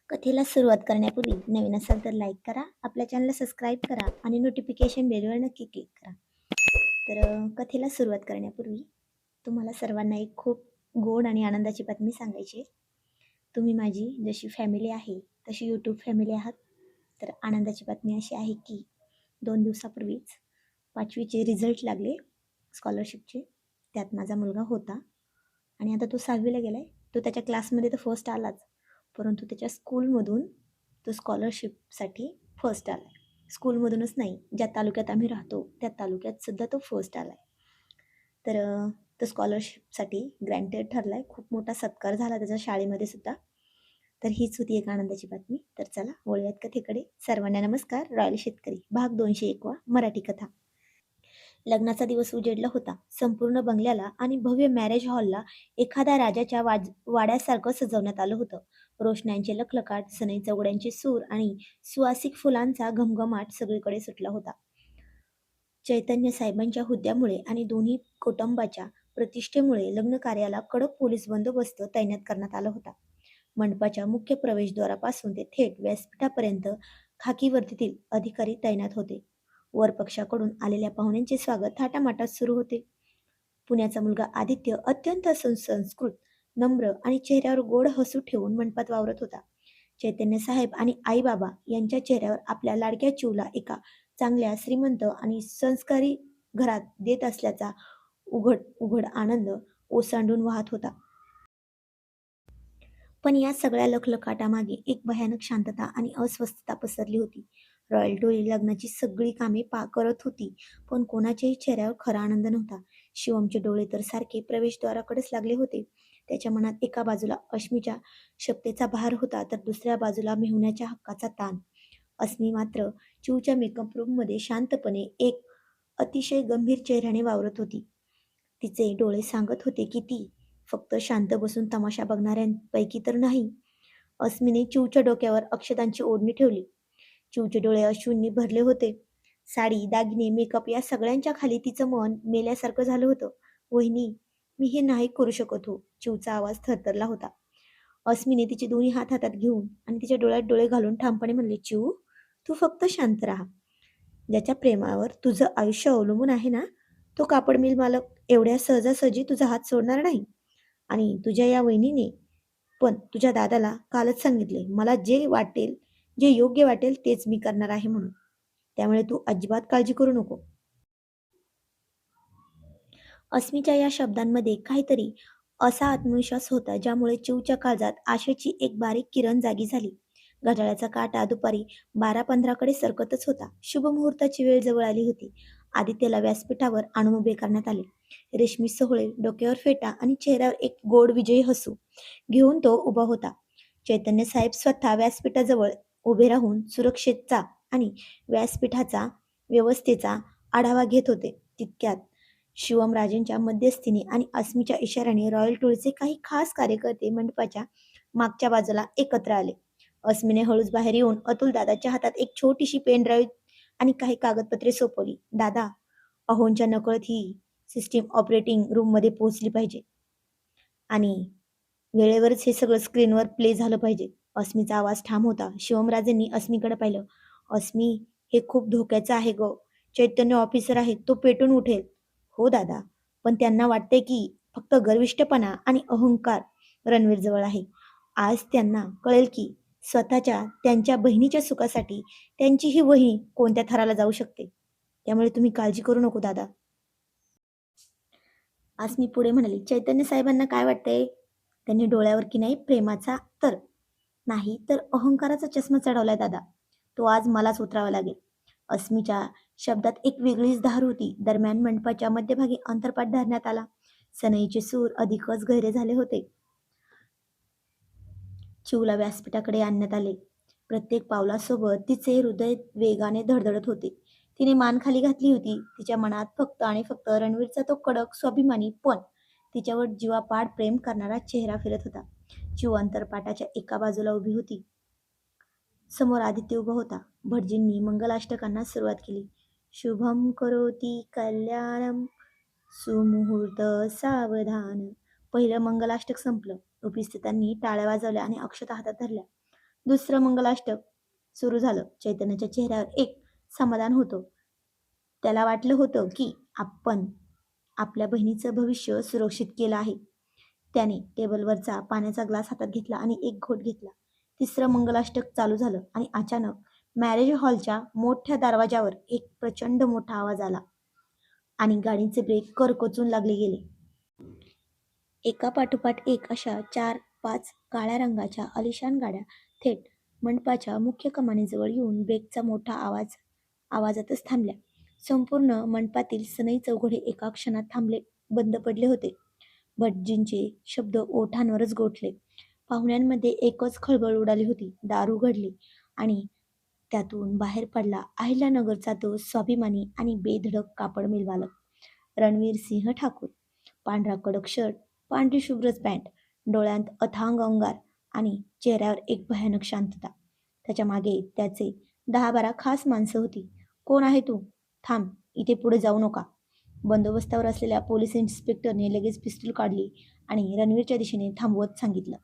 कथेला सुरुवात करण्यापूर्वी नवीन असाल तर लाईक करा, आपल्या चॅनलला सबस्क्राईब करा आणि नोटिफिकेशन बेलवर नक्की क्लिक करा. कथेला सुरुवात करण्यापूर्वी तुम्हाला सर्वांना एक खूप गोड आणि आनंदाची बातमी सांगायची आहे. तुम्ही माझी जशी फॅमिली आहे तशी यूट्यूब फॅमिली आहात. तर आनंदाची बातमी अशी आहे की 2 दिवसापूर्वीच 5वीचे रिझल्ट लागले स्कॉलरशिपचे. त्यात माझा मुलगा होता आणि आता तो 6वीला गेलाय. तो त्याच्या क्लासमध्ये तर फर्स्ट आलाच, परंतु त्याच्या स्कूलमधून तो स्कॉलरशिपसाठी फर्स्ट आलाय. स्कूलमधूनच नाही, ज्या तालुक्यात आम्ही राहतो त्या तालुक्यात सुद्धा तो फर्स्ट आलाय. तो स्कॉलरशिपसाठी ग्रँटेड ठरलाय. खूप मोठा सत्कार झाला त्याच्या शाळेमध्ये सुद्धा. तर हीच होती एक आनंदाची बातमी. तर चला वळूयात कथेकडे. सर्वांना नमस्कार. रॉयल शेतकरी भाग 201 मराठी कथा. लग्नाचा दिवस उजेडला होता. संपूर्ण बंगल्याला आणि भव्य मॅरेज हॉलला एखाद्या राजाच्या वाड्यासारखं सजवण्यात आलं होतं. रोषणायांचे लखलखाट, सनई चौघड्यांचे सूर आणि सुवासिक फुलांचा घमघमाट सगळीकडे सुटला होता. चैतन्य साहेबांच्या हुद्द्यामुळे आणि दोन्ही कुटुंबाच्या प्रतिष्ठेमुळे लग्न कार्याला कडक पोलीस बंदोबस्त तैनात करण्यात आला होता. मंडपाच्या मुख्य प्रवेशद्वारापासून ते थेट व्यासपीठापर्यंत खाकी वर्दीतील अधिकारी तैनात होते. वर पक्षाकडून आलेल्या पाहुण्यांचे स्वागत थाटामाटात सुरू होते. पुण्याचा मुलगा आदित्य अत्यंत सुसंस्कृत, नम्र आणि चेहऱ्यावर गोड हसू ठेवून मंडपात वावरत होता. चैतन्य साहेब आणि आई बाबा यांच्या चेहऱ्यावर आपल्या लाडक्या चिवला एका चांगल्या, श्रीमंत आणि संस्कारी घरात देत असल्याचा उघड उघड आनंद ओसांडून वाहत होता. पण या सगळ्या लखलखाटामागे एक भयानक शांतता आणि अस्वस्थता पसरली होती. रॉयल टोळी लग्नाची सगळी कामे करत होती, पण कोणाच्याही चेहऱ्यावर खरा आनंद नव्हता. शिवमचे डोळे तर सारखे प्रवेशद्वाराकडेच लागले होते. त्याच्या मनात एका बाजूला अश्मीच्या शपथेचा भार होता, तर दुसऱ्या बाजूला मेहुण्याच्या हक्काचा ताण. अस्मी मात्र चिवच्या मेकअप रूममध्ये शांतपणे एक अतिशय गंभीर चेहऱ्याने वावरत होती. तिचे डोळे सांगत होते की ती फक्त शांत बसून तमाशा बघणाऱ्यांपैकी तर नाही. अस्मीने चिवच्या डोक्यावर अक्षतांची ओढणी ठेवली. चिवचे डोळे अश्रूंनी भरले होते. साडी, दागिने, मेकअप या सगळ्यांच्या खाली तिचं मन मेल्यासारखं झालं होतं. "वहिनी, मी हे नाही करू शकत हो." चिवचा आवाज थरथरला होता. अस्मीने तिचे दोन्ही हात हातात घेऊन आणि तिच्या डोळ्यात डोळे घालून ठामपणे म्हणले, "चिऊ, तू फक्त शांत राहा. ज्याच्या प्रेमावर तुझं आयुष्य अवलंबून आहे ना, तो कापड मिल मालक एवढ्या सहजासहजी तुझा हात सोडणार नाही. आणि तुझ्या या वहिनीने पण तुझ्या दादाला कालच सांगितले, मला जे वाटेल, जे योग्य वाटेल तेच मी करणार आहे म्हणून. त्यामुळे तू अजिबात काळजी करू नको." अस्मीच्या या शब्दांमध्ये काहीतरी असा आत्मविश्वास होता ज्यामुळे चिवच्या काळजात आशेची एक बारीक किरण जागी झाली. घड्याळाचा काटा दुपारी 12:15 कडे सरकतच होता. शुभमुहूर्ताची वेळ जवळ आली होती. आदित्यला व्यासपीठावर आणून उभे करण्यात आले. रेशमी सोहळे, डोक्यावर फेटा आणि चेहऱ्यावर एक गोड विजयी हसू घेऊन तो उभा होता. चैतन्य साहेब स्वतः व्यासपीठाजवळ उभे राहून सुरक्षेचा आणि व्यासपीठाचा व्यवस्थेचा आढावा घेत होते. तितक्यात शिवमराजेंच्या मध्यस्थीने आणि अस्मीच्या इशाऱ्याने रॉयल टोळीचे काही खास कार्यकर्ते मंडपाच्या मागच्या बाजूला एकत्र आले. अस्मीने हळूच बाहेर येऊन अतुल दादाच्या हातात एक छोटीशी पेन ड्राईव्ह आणि काही कागदपत्रे सोपवली. "दादा, अहोंच्या नकळत ही सिस्टीम ऑपरेटिंग रूममध्ये पोहोचली पाहिजे आणि वेळेवरच हे सगळं स्क्रीनवर प्ले झालं पाहिजे." अस्मीचा आवाज ठाम होता. शिवमराजेंनी अस्मीकडे पाहिलं. "अस्मी, हे खूप धोक्याचं आहे गं. चैतन्य ऑफिसर आहे, तो पेटून उठेल." "हो दादा, पण त्यांना वाटते की फक्त गर्विष्ठपणा आणि अहंकार रणवीरजवळ आहे. आज त्यांना कळेल की स्वतःच्या त्यांच्या बहिणीच्या सुखासाठी त्यांची ही वही कोणत्या थराला जाऊ शकते. त्यामुळे तुम्ही काळजी करू नको दादा." आज मी पुढे म्हणाली, "चैतन्य साहेबांना काय वाटतंय? त्यांनी डोळ्यावर की नाही प्रेमाचा तर नाही तर अहंकाराचा चष्मा चढवलाय दादा. तो आज मलाच उतरावा लागेल." अस्मीच्या शब्दात एक वेगळीच धार होती. दरम्यान मंडपाच्या मध्यभागी अंतरपाट धरण्यात आला. सनईचे सूर अधिकच गहिरे झाले होते. चिवला व्यासपीठाकडे आणण्यात आले. प्रत्येक पावलासोबत तिचे हृदय वेगाने धडधडत होते. तिने मान खाली घातली होती. तिच्या मनात फक्त आणि फक्त रणवीरचा तो कडक, स्वाभिमानी पण तिच्यावर जीवापाड प्रेम करणारा चेहरा फिरत होता. चिव अंतरपाटाच्या एका बाजूला उभी होती. समोर आदित्य उभा होता. भटजींनी मंगलाष्टकांना सुरुवात केली. शुभम करोती कल्याणम सुमुहूर्त सावधान. पहिलं मंगलाष्टक संपलं. उपस्थितांनी टाळ्या वाजवल्या आणि अक्षता हातात धरल्या. दुसरं मंगलाष्टक सुरू झालं. चैतन्याच्या चेहऱ्यावर एक समाधान होतं. त्याला वाटलं होतं की आपण आपल्या बहिणीचं भविष्य सुरक्षित केलं आहे. त्याने टेबलवरचा पाण्याचा ग्लास हातात घेतला आणि एक घोट घेतला. तिसरं मंगलाष्टक चालू झालं आणि अचानक मॅरेज हॉलच्या मोठ्या दरवाजावर एक प्रचंड मोठा आवाज आला आणि गाडीचे ब्रेक करकचून लागले गेले. एका पाठोपाठ एक अशा 4-5 काळ्या रंगाच्या आलिशान गाड्या थेट मंडपाच्या मुख्य कमानीजवळ येऊन ब्रेकचा मोठा आवाजातच थांबल्या. संपूर्ण मंडपातील सनई चौघडे एका क्षणात बंद पडले होते. भटजींचे शब्द ओठांवरच गोठले. पाहुण्यांमध्ये एकच खळबळ उडाली होती. दार उघडले आणि त्यातून बाहेर पडला अहिल्यानगरचा तो स्वाभिमानी आणि बेधडक कापड मिलमालक रणवीर सिंह ठाकूर. पांढरा कडक शर्ट, पांढरी शुभ्रच पॅन्ट, डोळ्यांत अथांग अंगार आणि चेहऱ्यावर एक भयानक शांतता. त्याच्या मागे त्याचे 10-12 खास माणसं होती. "कोण आहे तू? थांब, इथे पुढे जाऊ नका." बंदोबस्तावर असलेल्या पोलीस इन्स्पेक्टरने लगेच पिस्तूल काढली आणि रणवीरच्या दिशेने थांबवत सांगितलं.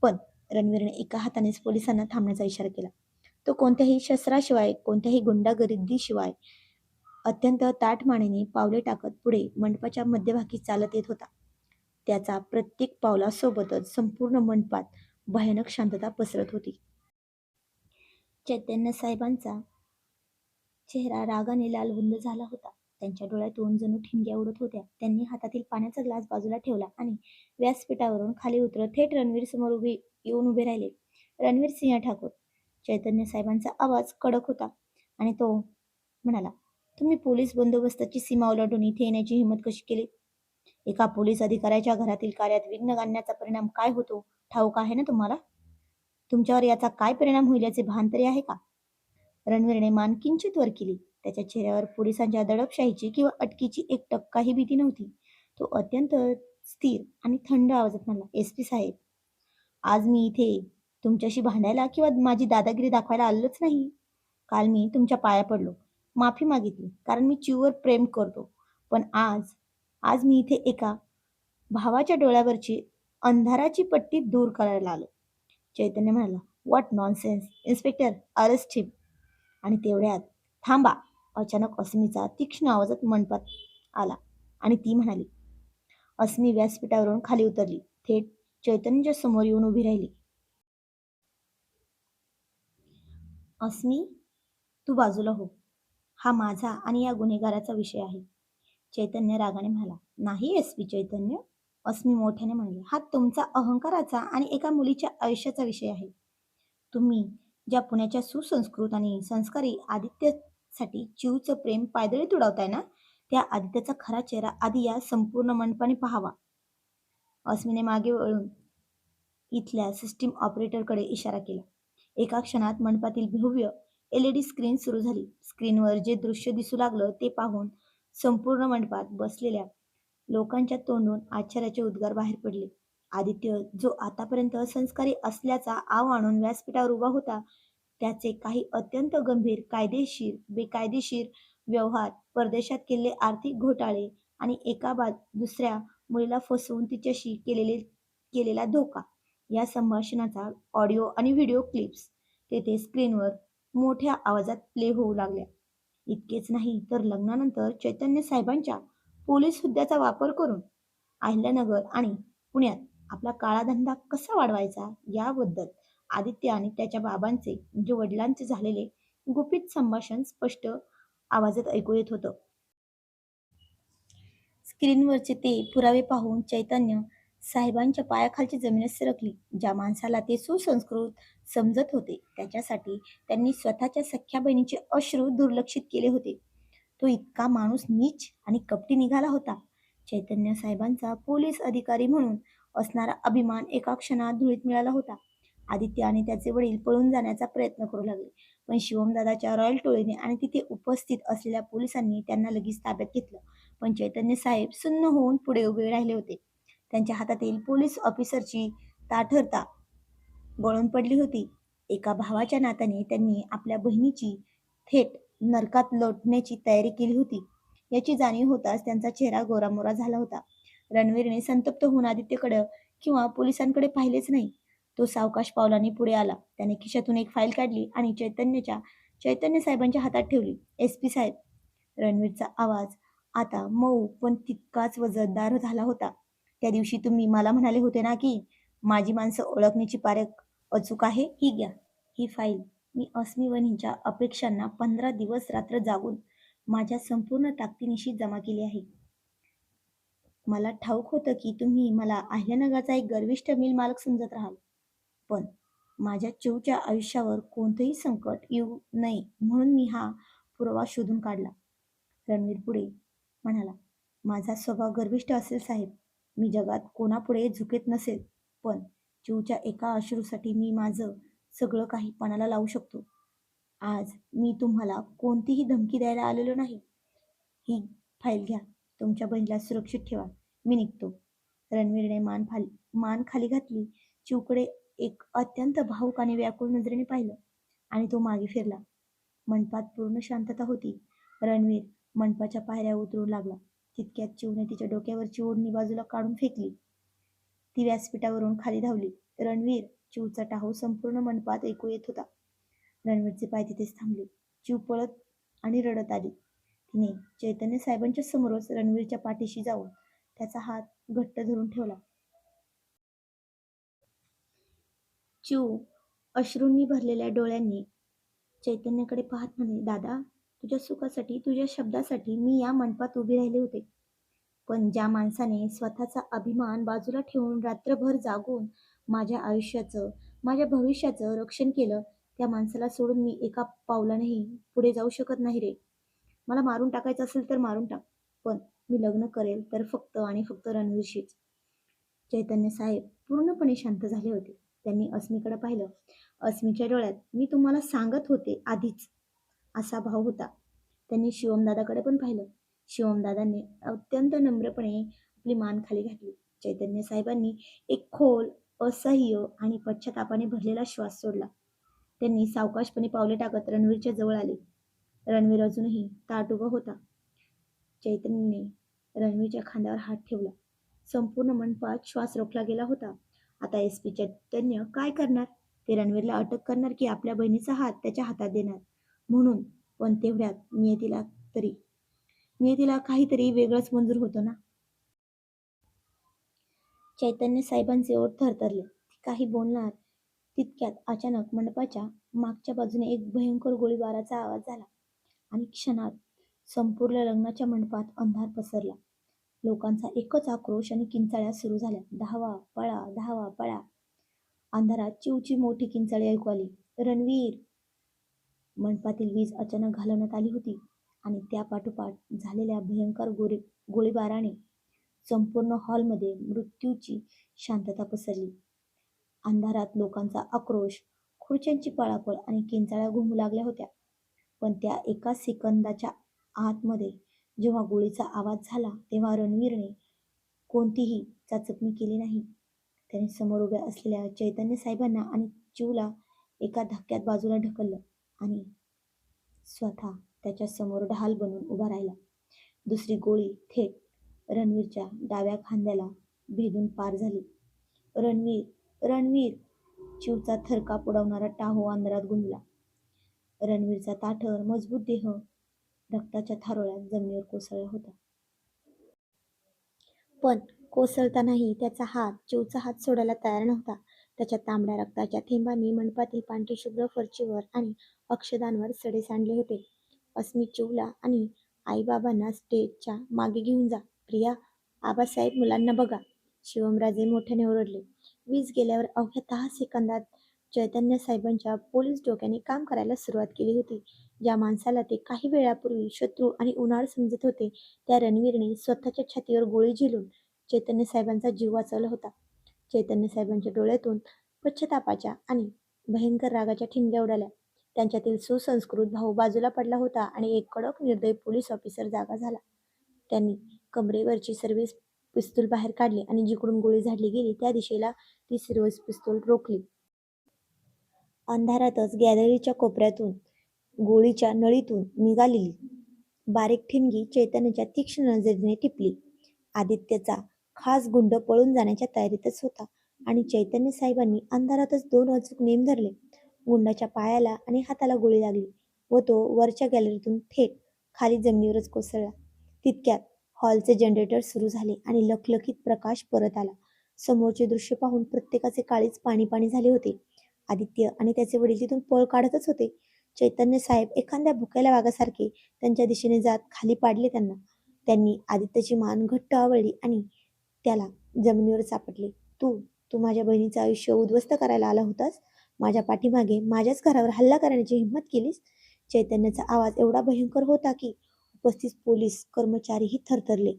पण रणवीरने एका हातानेच पोलिसांना थांबण्याचा इशारा केला. तो कोणत्याही शस्त्राशिवाय, कोणत्याही गुंडागर्दीशिवाय अत्यंत ताठ मानेने पावले टाकत पुढे मंडपाच्या मध्यभागी चालत येत होता. त्याचा प्रत्येक पावलासोबतच संपूर्ण मंडपात भयानक शांतता पसरत होती. चैतन्य साहेबांचा चेहरा रागाने लालबुंद झाला होता. त्यांच्या डोळ्यातून जणू ठिणग्या उडत होत्या. त्यांनी हातातील पाण्याचा ग्लास बाजूला ठेवला आणि व्यासपीठावरून खाली उतरत थेट रणवीर समोर येऊन उभे राहिले. "रणवीर सिंह ठाकूर." चैतन्य साहेबांचा आवाज कडक होता आणि तो म्हणाला, "तुम्ही पोलीस बंदोबस्ताची सीमा ओलांडून इथे येण्याची हिंमत कशी केली? एका पोलीस अधिकाऱ्याच्या घरातील कार्यात विघ्न आणण्याचा परिणाम काय होतो ठाऊक आहे ना तुम्हाला? तुमच्यावर याचा काय परिणाम होईल याचे भान तरी आहे का?" रणवीरने मान किंचित वर केली. त्याच्या चेहऱ्यावर पोलिसांच्या दडपशाहीची किंवा अटकेची एक टक्काही भीती नव्हती. तो अत्यंत स्थिर आणि थंड आवाजात म्हणाला, "एसपी साहेब, आज मी इथे तुमच्याशी भांडायला किंवा माझी दादागिरी दाखवायला आलोच नाही. काल मी तुमच्या पाया पडलो, माफी मागितली, कारण मी चिऊवर प्रेम करतो. पण आज आज मी इथे एका भावाच्या डोळ्यावरची अंधाराची पट्टी दूर करायला आलो." चैतन्य म्हणाला, "व्हॉट नॉनसेन्स! इन्स्पेक्टर, अरेस्ट हिम." आणि तेवढ्यात, "थांबा!" अचानक अस्मीचा तीक्ष्ण आवाजात मंडपात आला आणि ती म्हणाली. अस्मी व्यासपीठावरून खाली उतरली. थेट चैतन्यच्या समोर येऊन उभी राहिली. "अस्मी, तू बाजूला हो. हा माझा आणि या गुन्हेगाराचा विषय आहे." चैतन्य रागाने म्हणाला. "नाही एसपी चैतन्य." अस्मी मोठ्याने म्हणाली, "हा तुमचा अहंकाराचा आणि एका मुलीच्या आयुष्याचा विषय आहे. तुम्ही ज्या पुण्याच्या सुसंस्कृत आणि संस्कारी आदित्यसाठी चिऊचं प्रेम पायदळीत उडवताय ना, त्या आदित्यचा खरा चेहरा आधी या संपूर्ण मंडपाने पाहावा." अस्मीने मागे वळून इथल्या सिस्टीम ऑपरेटरकडे इशारा केला. एका क्षणात मंडपातील भव्य LED स्क्रीन सुरू झाली. स्क्रीनवर जे दृश्य दिसू लागलं ते पाहून संपूर्ण मंडपात बसलेल्या लोकांच्या तोंडून आश्चर्याचे उद्गार बाहेर पडले. आदित्य, जो आतापर्यंत संस्कारी असल्याचा आव आणून व्यासपीठावर उभा होता, त्याचे काही अत्यंत गंभीर कायदेशीर, बेकायदेशीर व्यवहार, परदेशात केलेले आर्थिक घोटाळे आणि दुसऱ्या मुलीला फसवून तिच्याशी केलेला धोका या संभाषणाचा ऑडिओ आणि व्हिडिओ क्लिप्स तेथे स्क्रीनवर मोठ्या आवाजात प्ले होऊ लागल्या. इतकेच नाही तर लग्नानंतर चैतन्य साहेबांच्या पोलीस हुद्द्याचा वापर करून अहिल्यानगर आणि पुण्यात आपला काळा धंदा कसा वाढवायचा याबद्दल आदित्य आणि त्याच्या बाबांचे म्हणजे वडिलांचे झालेले गुपित संभाषण स्पष्ट आवाजात ऐकू येत होतं. स्क्रीनवरचे ते पुरावे पाहून चैतन्य साहेबांच्या पायाखालची जमीनच सरकली. ज्या माणसाला ते सुसंस्कृत समजत होते, त्याच्यासाठी त्यांनी स्वतःच्या सख्ख्या बहिणीचे अश्रू दुर्लक्षित केले होते. तो इतका माणूस नीच आणि कपटी निघाला होता. चैतन्य साहेबांचा पोलीस अधिकारी म्हणून असणारा अभिमान एका क्षणात धुळीत मिळाला होता. आदित्य आणि त्याचे वडील पळून जाण्याचा प्रयत्न करू लागले, पण शिवमदादाच्या रॉयल टोळीने आणि तिथे उपस्थित असलेल्या पोलिसांनी त्यांना लगेच ताब्यात घेतलं. पण चैतन्य साहेब सुन्न होऊन पुढे उभे राहिले होते. त्यांच्या हातातील पोलीस ऑफिसरची ताठरता गळून पडली होती. एका भावाच्या नात्याने त्यांनी आपल्या बहिणीची थेट नरकात लोटण्याची तयारी केली होती, याची जाणीव होताच त्यांचा चेहरा गोरामोरा झाला होता. रणवीरने संतप्त होऊन आदित्यकडे किंवा पोलिसांकडे पाहिलेच नाही. तो सावकाश पावलाने पुढे आला. त्याने खिशातून एक फाईल काढली आणि चैतन्य साहेबांच्या हातात ठेवली. "SP साहेब." रणवीरचा आवाज आता मऊ पण तितकाच वजनदार झाला होता. "त्या दिवशी तुम्ही मला म्हणाले होते ना की माझी माणसं ओळखण्याची पारख अचूक आहे. ही घ्या, ही फाईल. मी अस्मी वहिनींच्या अपेक्षांना 15 दिवस रात्र जागून माझ्या संपूर्ण ताकदीनिशी जमा केली आहे. मला ठाऊक होतं की तुम्ही मला अहिल्यानगरचा एक गर्विष्ठ मिल मालक समजत राहाल. पण माझ्या चिवच्या आयुष्यावर कोणतंही संकट येऊ नये म्हणून मी हा पुरावा शोधून काढला." रणवीर पुढे म्हणाला, "माझा स्वभाव गर्विष्ठ असेल साहेब. मी जगात कोणापुढे झुकत नसेल. पण चिवच्या एका अश्रूसाठी मी माझं सगळं काही पणाला लावू शकतो. आज मी तुम्हाला कोणतीही धमकी द्यायला आलेलो नाही. ही फाईल घ्या. तुमच्या बहिणीला सुरक्षित ठेवा. मी निघतो." रणवीरने मान खाली घातली. चिवकडे एक अत्यंत भावूक आणि व्याकुळ नजरेने पाहिलं आणि तो मागे फिरला. मंडपात पूर्ण शांतता होती. रणवीर मंडपाच्या पायऱ्या उतरू लागला. तितक्यात चिवने तिच्या डोक्यावरची ओढणी बाजूला काढून फेकली. ती व्यासपीठावरून खाली धावली. "रणवीर!" चिवचा टाहू संपूर्ण मंडपात ऐकू येत होता. रणवीरचे पाय तिथेच थांबले. चिव पळत आणि रडत आली. तिने चैतन्य साहेबांच्या समोरच रणवीरच्या पाठीशी जाऊन त्याचा हात घट्ट धरून ठेवला. चिव अश्रूंनी भरलेल्या डोळ्यांनी चैतन्याकडे पाहत म्हणे, "दादा, तुझ्या सुखासाठी, तुझ्या शब्दासाठी मी या मंडपात उभी राहिले होते. पण ज्या माणसाने स्वतःचा अभिमान बाजूला ठेवून रात्रभर जागून माझ्या आयुष्याचं, माझ्या भविष्याचं रक्षण केलं, त्या माणसाला सोडून मी एका पावलानेही पुढे जाऊ शकत नाही रे. मला मारून टाकायचं असेल तर मारून टाक. पण मी लग्न करेल तर फक्त आणि फक्त रणवीरशीच." चैतन्य साहेब पूर्णपणे शांत झाले होते. त्यांनी अस्मीकडे पाहिलं. अस्मीच्या डोळ्यात "मी तुम्हाला सांगत होते आधीच" असा भाव होता. त्यांनी शिवमदादाकडे पण पाहिलं. शिवमदादांनी अत्यंत नम्रपणे आपली मान खाली घातली. चैतन्य साहेबांनी एक खोल, असह्य आणि पश्चातापाने भरलेला श्वास सोडला. त्यांनी सावकाशपणे पावले टाकत रणवीरच्या जवळ आले. रणवीर अजूनही ताठ उभा होता. चैतन्यने रणवीरच्या खांद्यावर हात ठेवला. संपूर्ण मंडपात श्वास रोखला गेला होता. आता SP चैतन्य काय करणार? ते रणवीरला अटक करणार की आपल्या बहिणीचा हात त्याच्या हातात देणार? म्हणून पण तेवढ्यात नियतीला काहीतरी वेगळंच मंजूर होतं ना. चैतन्य साहेबांचे ओठ थरथरले. ते काही बोलणार तितक्यात अचानक मंडपाच्या मागच्या बाजूने एक भयंकर गोळीबाराचा आवाज झाला आणि क्षणात संपूर्ण लग्नाच्या मंडपात अंधार पसरला. लोकांचा एकच आक्रोश आणि किंचाळ्या सुरू झाल्या. "धावा, पळा, धावा, पळा!" अंधारात चिवची मोठी किंचाळी ऐकू आली, "रणवीर!" मंडपातील वीज अचानक घालवण्यात आली होती आणि त्यापाठोपाठ झालेल्या भयंकर गोळीबाराने संपूर्ण हॉलमध्ये मृत्यूची शांतता पसरली. अंधारात लोकांचा आक्रोश, खुर्च्यांची पळापळ आणि किंचाळ्या घुमू लागल्या होत्या. पण त्या एका सेकंदाच्या आतमध्ये जेव्हा गोळीचा आवाज झाला तेव्हा रणवीरने कोणतीही चाचपणी केली नाही. त्याने समोर उभ्या असलेल्या चैतन्य साहेबांना आणि चिवला एका धक्क्यात बाजूला ढकललं आणि स्वतः त्याच्या समोर ढाल बनून उभा राहिला. दुसरी गोळी थेट रणवीरच्या डाव्या खांद्याला भेदून पार झाली. "रणवीर! रणवीर!" चिवचा थरकाप उडवणारा टाहो अंधारात घुमला. रणवीरचा ताठर, मजबूत देह रक्ताच्या थारोळ्यात जमिनीवर कोसळला होता. पण कोसळतानाही त्याचा हात चिवचा हात सोडायला तयार नव्हता. त्याच्या तांबड्या रक्ताच्या थेंबांनी मंडपातील पांढरीशुभ्र फरशीवर आणि अक्षदांवर सडे सांडले होते. "अस्मी, चिवला आणि आईबाबांना स्टेजच्या मागे घेऊन जा. प्रिया, आबासाहेब, मुलांना बघा." शिवमराजे मोठ्याने ओरडले. वीज गेल्यावर अवघ्या 10 सेकंदात चैतन्य साहेबांच्या पोलीस डोक्याने काम करायला सुरुवात केली होती. ज्या माणसाला ते काही वेळापूर्वी शत्रू आणि उन्हाळ समजत होते, त्या रणवीरने स्वतःच्या छातीवर गोळी झेलून चैतन्य साहेबांचा जीव वाचवला होता. चैतन्य साहेबांच्या डोळ्यातून पश्चातापाच्या आणि भयंकर रागाच्या ठिणग्या उडाल्या. त्यांच्यातील सुसंस्कृत भाऊ बाजूला पडला होता आणि एक कडक निर्दयी पोलीस ऑफिसर जागा झाला. त्यांनी कमरेवरची सर्व्हिस पिस्तूल बाहेर काढली आणि जिकडून गोळी झाडली गेली त्या दिशेला ती सर्व्हिस पिस्तूल रोखली. अंधारातच गॅलरीच्या कोपऱ्यातून गोळीच्या नळीतून निघालेली बारीक ठिणगी चैतन्याच्या तीक्ष्ण नजरेने टिपली. आदित्यचा खास गुंड पळून जाण्याच्या तयारीतच होता. आणि चैतन्य साहेबांनी अंधारातच दोन अचूक नेम धरले. गुंडाच्या पायाला आणि हाताला गोळी लागली व तो वरच्या गॅलरीतून थेट खाली जमिनीवरच कोसळला. तितक्यात हॉलचे जनरेटर सुरू झाले आणि लखलखीत प्रकाश परत आला. समोरचे दृश्य पाहून प्रत्येकाचे काळीज पाणी पाणी झाले होते. आदित्य आणि त्याचे वडील तिथून पळ काढतच होते. चैतन्य साहेब एखाद्या भुक्याल्या वाघासारखे त्यांच्या दिशेने जात खाली पाडले त्यांना. त्यांनी आदित्यची मान घट्ट आवळली आणि त्याला जमिनीवर सापडले. तू तू माझ्या बहिणीचं आयुष्य उद्ध्वस्त करायला आला होतास. माझ्या पाठीमागे माझ्याच घरावर हल्ला करण्याची हिंमत केलीस. चैतन्याचा आवाज एवढा भयंकर होता की उपस्थित पोलीस कर्मचारीही थरथरले.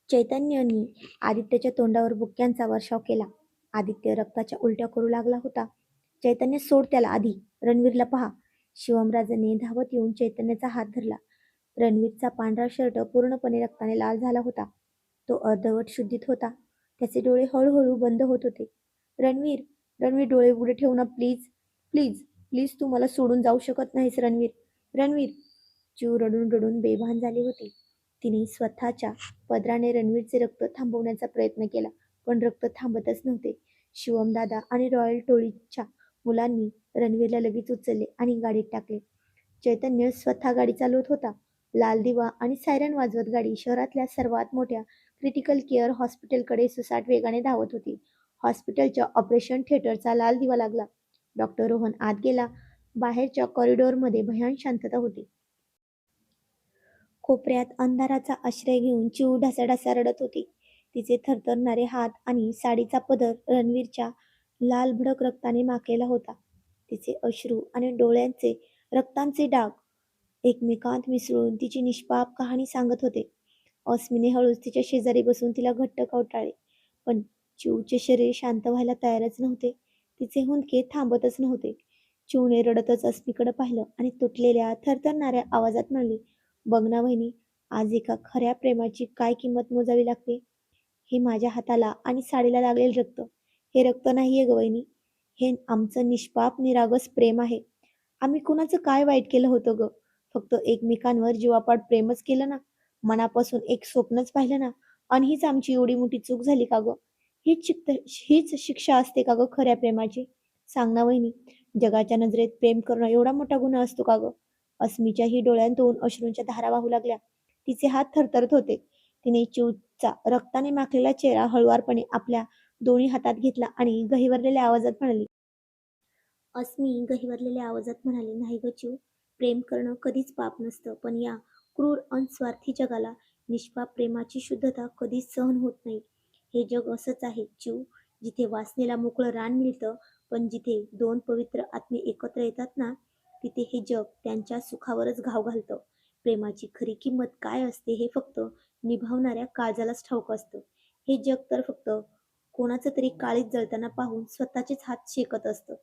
चैतन्याने आदित्यच्या तोंडावर बुक्क्यांचा वर्षाव केला. आदित्य रक्ताच्या उलट्या करू लागला होता. चैतन्य, सोड त्याला आधी. रणवीरला पहा. शिवमराजेने धावत येऊन चैतन्याचा हात धरला. रणवीरचा पांढरा शर्ट पूर्णपणे रक्ताने लाल झाला होता. तो अर्धवट शुद्धीत होता. त्याचे डोळे हळूहळू बंद होत होते. रणवीर, रणवीर, डोळे उघडे ठेव ना प्लीज. प्लीज, प्लीज, तू मला सोडून जाऊ शकत नाहीस रणवीर. रणवीर. चिऊ रडून रडून बेभान झाली होती. तिने स्वतःच्या पदराने रणवीरचे रक्त थांबवण्याचा प्रयत्न केला, पण रक्त थांबतच नव्हते. शिवमदादा आणि रॉयल टोळीच्या मुलांनी रणवीरला लगेच उचलले आणि गाडीत टाकले. चैतन्य स्वतः गाडी चालवत होता. लाल दिवा आणि सायरन वाजवत गाडी शहरातल्या सर्वात मोठ्या क्रिटिकल केअर हॉस्पिटलकडे सुसाट वेगाने धावत होती. हॉस्पिटलच्या ऑपरेशन थिएटरचा लाल दिवा लागला. डॉक्टर रोहन आत गेला. बाहेरच्या कॉरिडॉरमध्ये भयान शांतता होती. कोपऱ्यात अंधाराचा आश्रय घेऊन चिऊ ढासाढासा रडत होती. तिचे थरथरणारे हात आणि साडीचा पदर रणवीरच्या लाल भडक रक्ताने माखलेला होता. तिचे अश्रू आणि डोळ्यांचे रक्तांचे डाग एकमेकांत मिसळून तिची निष्पाप कहाणी सांगत होते. अस्मीने हळूच तिच्या शेजारी बसून तिला घट्ट कवटाळले. पण चिऊचे शरीर शांत व्हायला तयारच नव्हते. तिचे हुंदके थांबतच नव्हते. चिऊने रडतच अस्मीकडे पाहिलं आणि तुटलेल्या थरथरणाऱ्या आवाजात म्हणाली, बघ ना वहिनी, आज एका खऱ्या प्रेमाची काय किंमत मोजावी लागते. हे माझ्या हाताला आणि साडीला लागलेलं रक्त, हे रक्त नाहीये ग वहिनी. हे आमचं निष्पाप निरागस प्रेम आहे. आम्ही कुणाचं काय वाईट केलं होतं ग. फक्त एकमेकांवर जीवापाड प्रेमच केलं ना. मनापासून एक स्वप्नच पाहिलं ना. आणि हीच आमची एवढी मोठी चूक झाली का ग. हीच शिक्षा असते का ग खऱ्या प्रेमाची. सांग ना वहिनी, जगाच्या नजरेत प्रेम करणं एवढा मोठा गुन्हा असतो का ग. अस्मीच्याही डोळ्यांतून अश्रूंच्या धारा वाहू लागल्या. तिचे हात थरथरत होते. तिने चिऊचा रक्ताने माखलेला चेहरा हळुवारपणे आपल्या दोन्ही हातात घेतला आणि गहिवरलेल्या आवाजात म्हणाली, अस्मी गहिवरलेल्या आवाजात म्हणाली, नाही ग चिऊ, प्रेम करणं कधीच पाप नसतं, पण या क्रूर अनस्वार्थी जगाला निष्पाप प्रेमाची शुद्धता कधीच सहन होत नाही. हे जग असंच आहे चिऊ, जिथे वासनेला मोकळं रान मिळतं, पण जिथे दोन पवित्र आत्मे एकत्र येतात ना, तिथे हे जग त्यांच्या सुखावरच घाव घालतं. प्रेमाची खरी किंमत काय असते हे फक्त निभावणाऱ्या काळजालाच ठाऊक असतं. हे जग तर फक्त कोणाचं तरी काळीज जळताना पाहून स्वतःचेच हात शेकत असतं.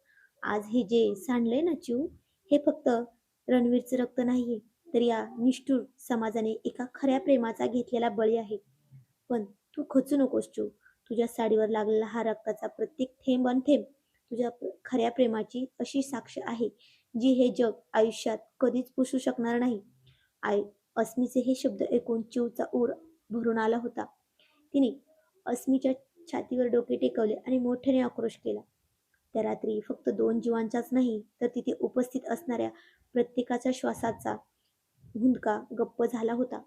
आज हे जे सांडलंय ना चिऊ, हे फक्त रणवीरचं रक्त नाहीये, तर या निष्ठुर समाजाने एका खऱ्या प्रेमाचा घेतलेला बळी आहे. पण तू खचू नकोस चिऊ. तुझ्या साडीवर लागलेला हा रक्ताचा प्रत्येक थेंब अन थेंब तुझ्या खऱ्या प्रेमाची अशी साक्ष आहे, जी हे जग आयुष्यात कधीच पुसू शकणार नाही. आई अस्मीचे हे शब्द ऐकून चिऊचा ऊर भरून आला होता. तिने अस्मीच्या छातीवर डोके टेकवले आणि मोठ्याने आक्रोश केला. त्या रात्री फक्त दोन जीवांचाच नाही, तर तिथे उपस्थित असणाऱ्या प्रत्येकाच्या श्वासाचा हुंदका गप्प झाला होता.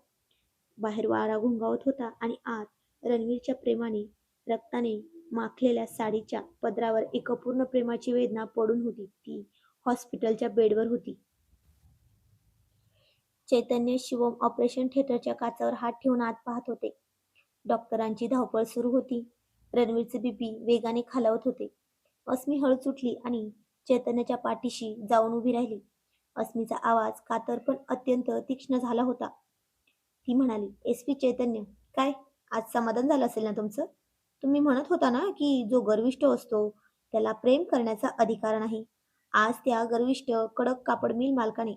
बाहेर वारा घोंगावत होता आणि आत रणवीरच्या प्रेमाने रक्ताने माखलेल्या साडीच्या पदरावर एक अपूर्ण प्रेमाची वेदना पडून होती. ती हॉस्पिटलच्या बेडवर होती. चैतन्य शिवम ऑपरेशन थिएटरच्या काचावर हात ठेवून आत पाहत होते. डॉक्टरांची धावपळ सुरू होती. रणवीरचे बीपी वेगाने खालावत होते. अस्मी हळूच उठली आणि चैतन्याच्या पाठीशी जाऊन उभी राहिली. अस्मीचा आवाज कातर पण अत्यंत तीक्ष्ण झाला होता. ती म्हणाली, एस पी चैतन्य, काय आज समाधान झालं असेल ना तुमचं. तुम्ही म्हणत होता ना की जो गर्विष्ठ असतो त्याला प्रेम करण्याचा अधिकार नाही. आज त्या गर्विष्ठ कडक कापड मिल मालकाने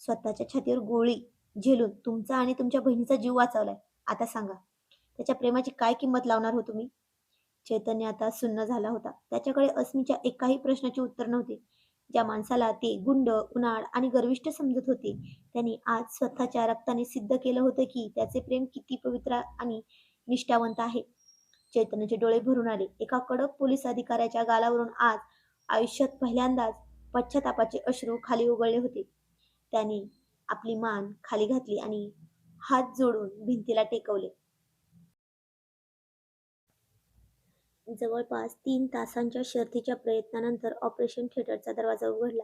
स्वतःच्या छातीवर गोळी झेलून तुमचा आणि तुमच्या बहिणीचा जीव वाचवलाय. आता सांगा, त्याच्या प्रेमाची काय किंमत लावणार हो तुम्ही. चैतन्य आता सुन्न झाला होता. त्याच्याकडे अस्मीच्या एकाही प्रश्नाचे उत्तर नव्हते. ज्या माणसाला ते गुंड, उन्हाळ आणि गर्विष्ठ समजत होते, त्यांनी आज स्वतःच्या रक्ताने सिद्ध केलं होतं की त्याचे प्रेम किती पवित्र आणि निष्ठावंत आहे. चैतन्यचे डोळे भरून आले. एका कडक पोलीस अधिकाऱ्याच्या गालावरून आज आयुष्यात पहिल्यांदाच पश्चातापाचे अश्रू खाली उगळले होते. त्याने आपली मान खाली घातली आणि हात जोडून भिंतीला टेकवले. जवळपास 3 तासांच्या शर्थीच्या प्रयत्नानंतर ऑपरेशन थिएटरचा दरवाजा उघडला.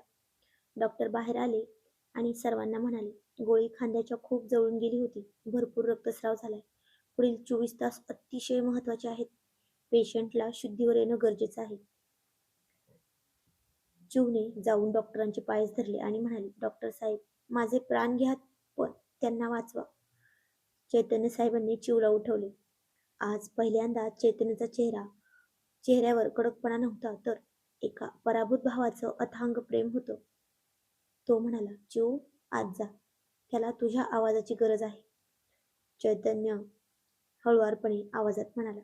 डॉक्टर बाहेर आले आणि सर्वांना म्हणाले, गोळी खांद्याच्या खूप जवळून गेली होती. भरपूर रक्तस्राव झालाय. पुढील 24 तास अतिशय महत्वाचे आहेत. पेशंटला शुद्धीवर येणं गरजेचं आहे. चिवने जाऊन डॉक्टरांचे पाय धरले आणि म्हणाले, डॉक्टर साहेब, माझे प्राण घ्या, पण त्यांना वाचवा. चैतन्य साहेबांनी चिवला उठवले. आज पहिल्यांदा चैतन्याचा चेहऱ्यावर कडकपणा नव्हता, तर एका पराभूत भावाचं अथांग प्रेम होतं. तो म्हणाला, चिव, आज जा. त्याला तुझ्या आवाजाची गरज आहे. चैतन्य हळुवारपणे आवाजात म्हणाला.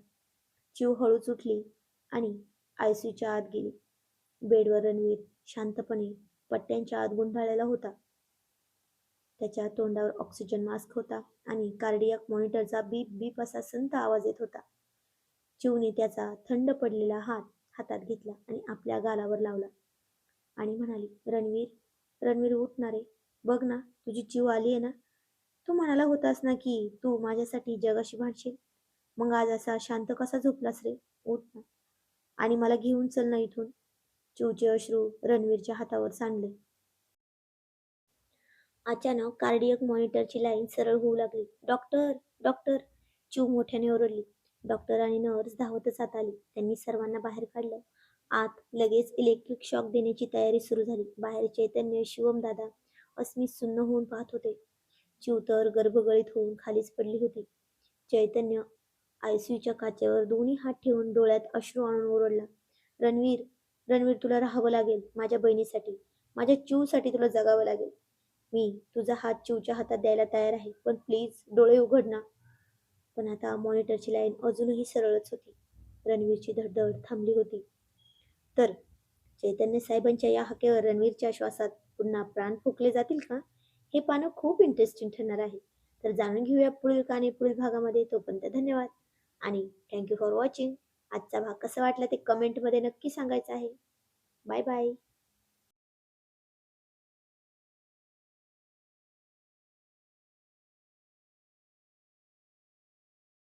चिव हळूच उठली आणि आयसीयूच्या आत गेली. बेडवर रणवीर शांतपणे पट्ट्यांच्या आत गुंडाळलेला होता. त्याच्या तोंडावर ऑक्सिजन मास्क होता आणि कार्डियाक मॉनिटरचा बीप बीप असा संथ आवाज येत होता. चिवने त्याचा थंड पडलेला हात हातात घेतला आणि आपल्या गालावर लावला आणि म्हणाली, रणवीर, रणवीर, उठ ना रे. बघ ना, तुझी चिव आली आहे ना. तू म्हणाला होतास ना की तू माझ्यासाठी जगाशी भांडशील. मग आज असा शांत कसा झोपलास रे? उठ ना आणि मला घेऊन चल ना इथून. चिवचे अश्रू रणवीरच्या हातावर सांडले. अचानक कार्डियक मॉनिटरची लाईन सरळ होऊ लागली. डॉक्टर, डॉक्टर, चिव मोठ्याने ओरडली. डॉक्टर आणि नर्स धावतच आत आली. त्यांनी सर्वांना बाहेर काढलं. आत लगेच इलेक्ट्रिक शॉक देण्याची तयारी सुरू झाली. बाहेर चैतन्य, शिवम दादा, अस्मी सुन्न होऊन पाहत होते. चिव तर गर्भगळीत होऊन खालीच पडली होती. चैतन्य आयसीयूच्या काचेवर दोन्ही हात ठेवून डोळ्यात अश्रू आणून ओरडला, रणवीर, रणवीर, तुला राहावं लागेल. माझ्या बहिणीसाठी, माझ्या चिवसाठी तुला जगावं लागेल. मी तुझा हात चिवच्या हातात द्यायला तयार आहे, पण प्लीज डोळे उघड ना. पण आता मॉनिटरची लाईन अजूनही सरळच होती. रणवीरची धडधड थांबली होती. तर चैतन्य साहेबांच्या या हाकेवर रणवीरच्या श्वासात पुन्हा प्राण फुकले जातील का? हे पानं खूप इंटरेस्टिंग ठरणार आहे. तर जाणून घेऊया पुढील कहाणी पुढील भागामध्ये. तोपर्यंत धन्यवाद आणि थँक्यू फॉर वॉचिंग. आजचा भाग कसा वाटला ते कमेंटमध्ये नक्की सांगायचं आहे. Bye bye.